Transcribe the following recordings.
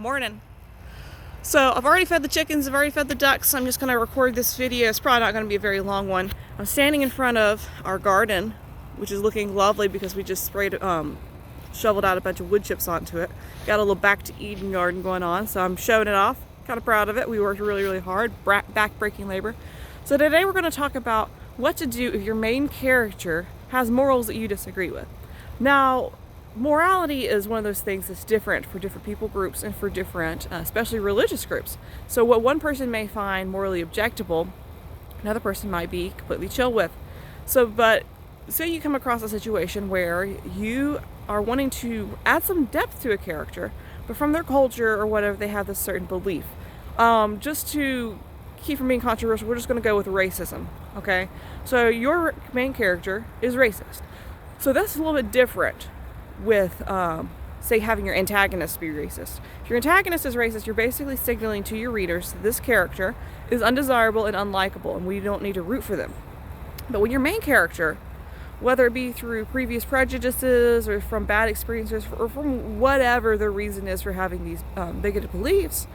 Morning. So I've already fed the chickens, I've already fed the ducks. I'm just going to record this video. It's probably not going to be a very long one. I'm standing in front of our garden, which is looking lovely because we just shoveled out a bunch of wood chips onto it. Got a little back to Eden garden going on, so I'm showing it off. Kind of proud of it. We worked really, really hard, back-breaking labor. So today we're going to talk about what to do if your main character has morals that you disagree with. Now, morality is one of those things that's different for different people groups and for different, especially religious groups. So what one person may find morally objectable, another person might be completely chill with. But say you come across a situation where you are wanting to add some depth to a character, but from their culture or whatever, they have this certain belief. Just to keep from being controversial, we're just going to go with racism, okay? So your main character is racist. So that's a little bit different with, say, having your antagonist be racist. If your antagonist is racist, you're basically signaling to your readers that this character is undesirable and unlikable, and we don't need to root for them. But when your main character, whether it be through previous prejudices or from bad experiences or from whatever the reason is for having these bigoted beliefs,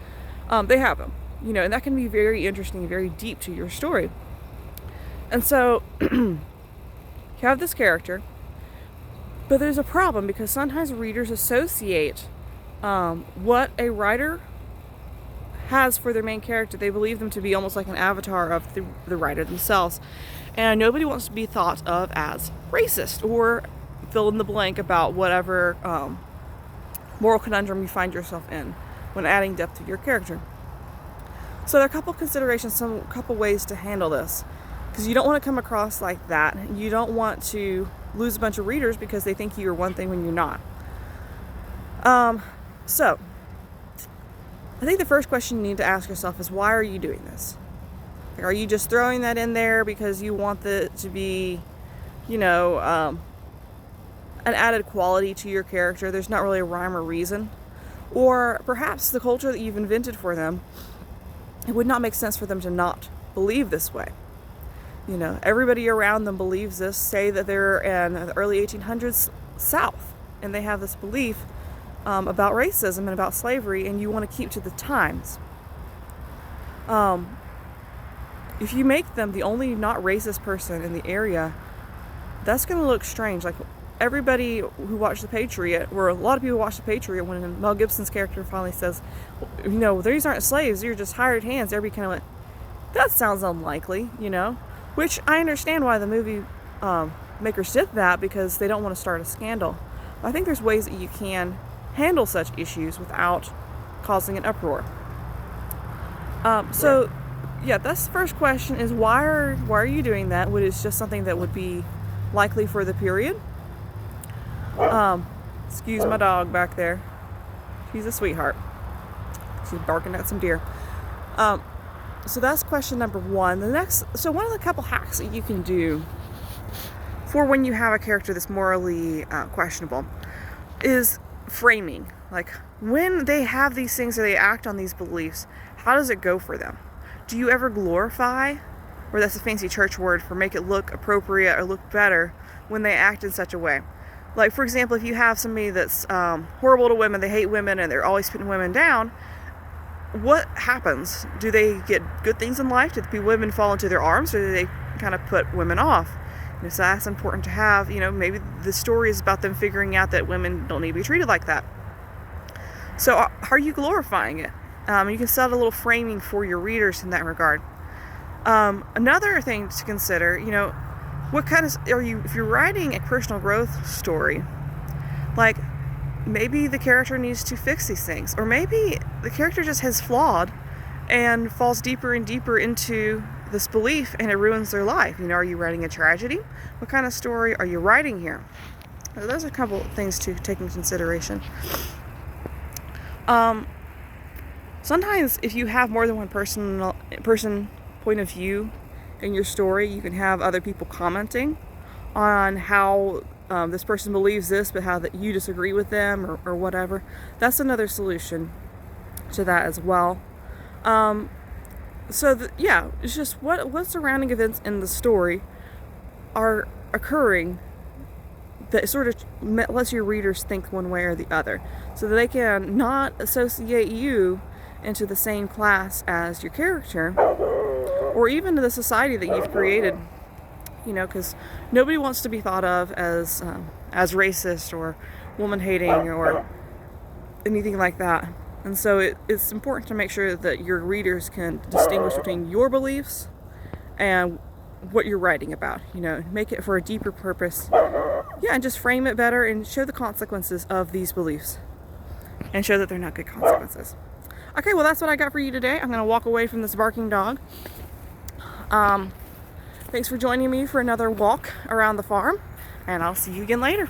they have them, and that can be very interesting, very deep to your story. And so you have this character, but there's a problem because sometimes readers associate what a writer has for their main character. They believe them to be almost like an avatar of the writer themselves. And nobody wants to be thought of as racist or fill in the blank about whatever moral conundrum you find yourself in when adding depth to your character. So there are a couple considerations, a couple ways to handle this. Because you don't want to come across like that. You don't want to lose a bunch of readers because they think you're one thing when you're not. So I think the first question you need to ask yourself is, why are you doing this? Like, are you just throwing that in there because you want it to be, an added quality to your character? There's not really a rhyme or reason. Or perhaps the culture that you've invented for them, it would not make sense for them to not believe this way. Everybody around them believes this. Say that they're in the early 1800s South, and they have this belief about racism and about slavery, and you want to keep to the times. If you make them the only not racist person in the area, that's going to look strange. Like, everybody who watched The Patriot, or a lot of people watched The Patriot, when Mel Gibson's character finally says, these aren't slaves, you're just hired hands, everybody kind of went, that sounds unlikely, Which I understand why the movie makers did that, because they don't want to start a scandal. I think there's ways that you can handle such issues without causing an uproar. That's the first question: is why are you doing that? What is just something that would be likely for the period? Excuse my dog back there. She's a sweetheart. She's barking at some deer. So that's question number one. So one of the couple hacks that you can do for when you have a character that's morally questionable is framing. Like, when they have these things or they act on these beliefs, how does it go for them? Do you ever glorify, or that's a fancy church word for make it look appropriate or look better when they act in such a way? Like, for example, if you have somebody that's horrible to women, they hate women, and they're always putting women down, what happens? Do they get good things in life? Do the women fall into their arms, or do they kind of put women off? So that's important to have. Maybe the story is about them figuring out that women don't need to be treated like that. So are you glorifying it? You can set a little framing for your readers in that regard. Another thing to consider, what kind of if you're writing a personal growth story, like, maybe the character needs to fix these things, or maybe the character just has flawed and falls deeper and deeper into this belief, and it ruins their life. Are you writing a tragedy? What kind of story are you writing here? So those are a couple of things to take into consideration. Sometimes if you have more than one person point of view in your story, you can have other people commenting on how this person believes this, but how that you disagree with them, or whatever. That's another solution to that as well. It's just what surrounding events in the story are occurring that sort of lets your readers think one way or the other. so that they can not associate you into the same class as your character, or even to the society that you've created. You know, because nobody wants to be thought of as racist or woman-hating or anything like that. And so it's important to make sure that your readers can distinguish between your beliefs and what you're writing about. You know, make it for a deeper purpose. Yeah, and just frame it better and show the consequences of these beliefs. And show that they're not good consequences. Okay, well, that's what I got for you today. I'm going to walk away from this barking dog. Thanks for joining me for another walk around the farm, and I'll see you again later.